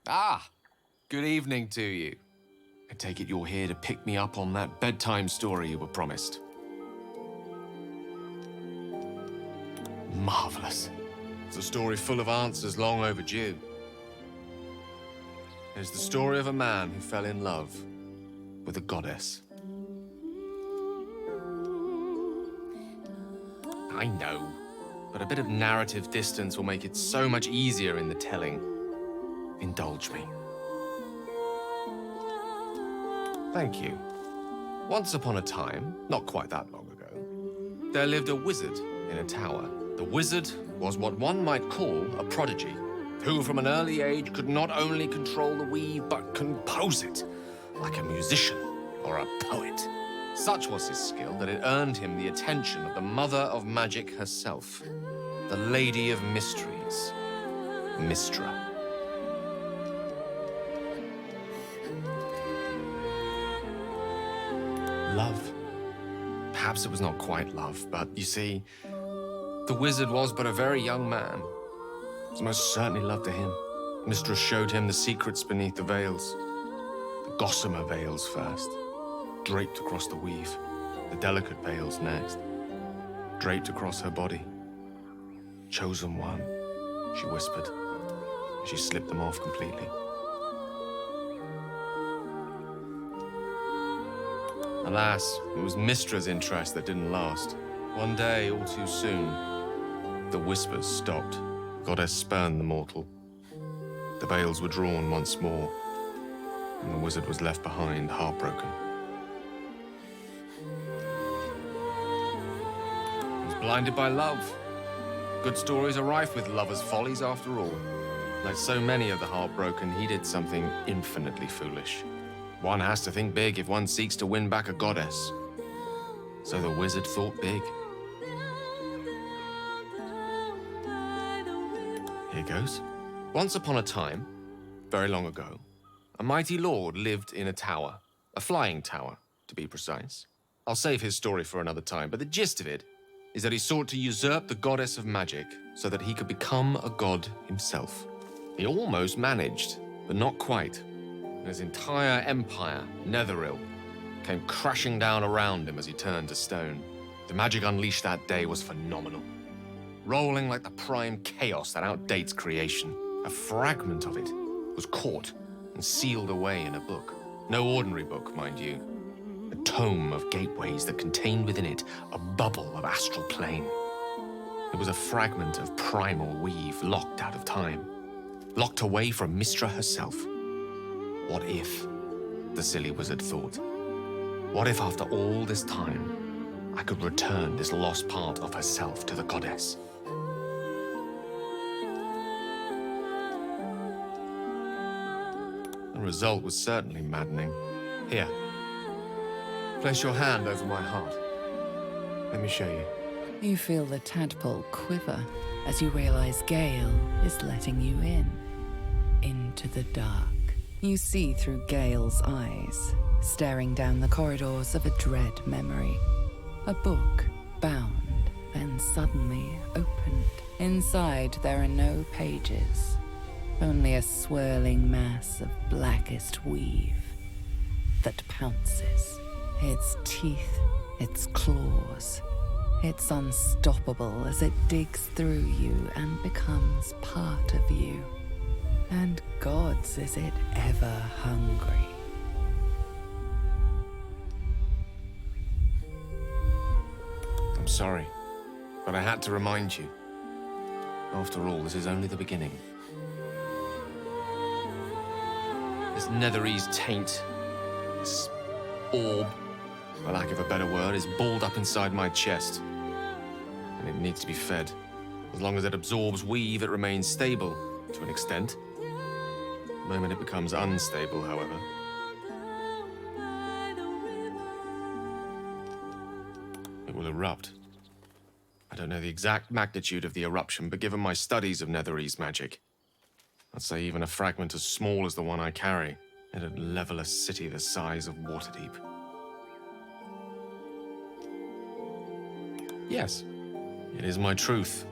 Ah, good evening to you. I take it you're here to pick me up on that bedtime story you were promised. Marvelous. It's a story full of answers long overdue. It's the story of a man who fell in love with a goddess. I know, but a bit of narrative distance will make it so much easier in the telling. Indulge me. Thank you. Once upon a time, not quite that long ago, there lived a wizard in a tower. The wizard was what one might call a prodigy, who from an early age could not only control the weave, but compose it, like a musician or a poet. Such was his skill that it earned him the attention of the mother of magic herself, the Lady of Mysteries, Mystra. Love. Perhaps it was not quite love, but you see, the wizard was but a very young man. It was most certainly love to him. Mystra showed him the secrets beneath the veils. The gossamer veils first, draped across the weave. The delicate veils next, draped across her body. Chosen one, she whispered, as she slipped them off completely. Alas, it was Mystra's interest that didn't last. One day, all too soon, the whispers stopped. Goddess spurned the mortal. The veils were drawn once more, and the wizard was left behind, heartbroken. He was blinded by love. Good stories are rife with lovers' follies after all. Like so many of the heartbroken, he did something infinitely foolish. One has to think big if one seeks to win back a goddess. So the wizard thought big. Here goes. Once upon a time, very long ago, a mighty lord lived in a tower. A flying tower, to be precise. I'll save his story for another time, but the gist of it is that he sought to usurp the goddess of magic so that he could become a god himself. He almost managed, but not quite. His entire empire, Netheril, came crashing down around him as he turned to stone. The magic unleashed that day was phenomenal. Rolling like the prime chaos that outdates creation. A fragment of it was caught and sealed away in a book. No ordinary book, mind you. A tome of gateways that contained within it a bubble of astral plane. It was a fragment of primal weave locked out of time. Locked away from Mystra herself. What if, the silly wizard thought, what if after all this time, I could return this lost part of herself to the goddess? The result was certainly maddening. Here, place your hand over my heart. Let me show you. You feel the tadpole quiver as you realize Gale is letting you in, into the dark. You see through Gale's eyes, staring down the corridors of a dread memory. A book, bound, then suddenly opened. Inside, there are no pages, only a swirling mass of blackest weave that pounces. Its teeth, its claws. It's unstoppable as it digs through you and becomes part of you. And gods, is it ever hungry. I'm sorry, but I had to remind you. After all, this is only the beginning. This Netherese taint, this orb, for lack of a better word, is balled up inside my chest. And it needs to be fed. As long as it absorbs weave, it remains stable, to an extent. The moment it becomes unstable, however, it will erupt. I don't know the exact magnitude of the eruption, but given my studies of Netherese magic, I'd say even a fragment as small as the one I carry, it'd level a city the size of Waterdeep. Yes, it is my truth,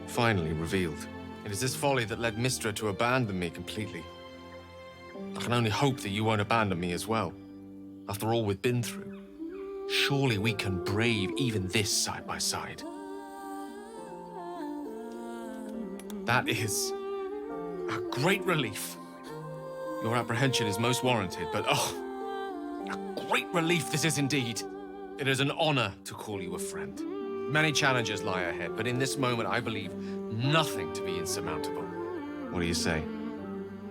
finally revealed. It is this folly that led Mystra to abandon me completely. I can only hope that you won't abandon me as well. After all we've been through, surely we can brave even this side by side. That is a great relief. Your apprehension is most warranted, but oh, a great relief this is indeed. It is an honor to call you a friend. Many challenges lie ahead, but in this moment I believe nothing to be insurmountable. What do you say?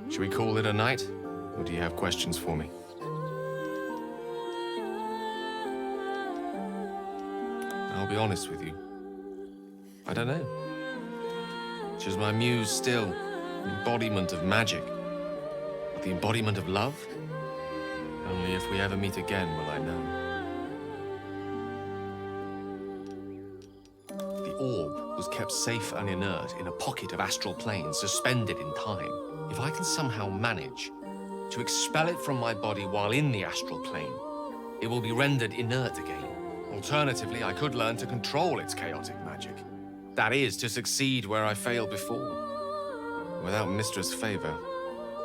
Should we call it a night? Or do you have questions for me? I'll be honest with you. I don't know. She's my muse still, the embodiment of magic. But the embodiment of love? Only if we ever meet again will I know. The orb was kept safe and inert in a pocket of astral plane, suspended in time. If I can somehow manage to expel it from my body while in the astral plane, it will be rendered inert again. Alternatively, I could learn to control its chaotic magic. That is, to succeed where I failed before. Without Mistress' favor,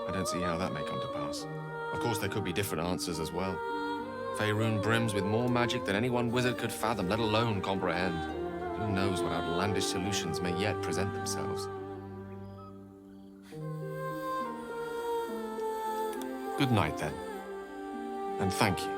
I don't see how that may come to pass. Of course, there could be different answers as well. Faerun brims with more magic than any one wizard could fathom, let alone comprehend. Who knows what outlandish solutions may yet present themselves. Good night, then. And thank you.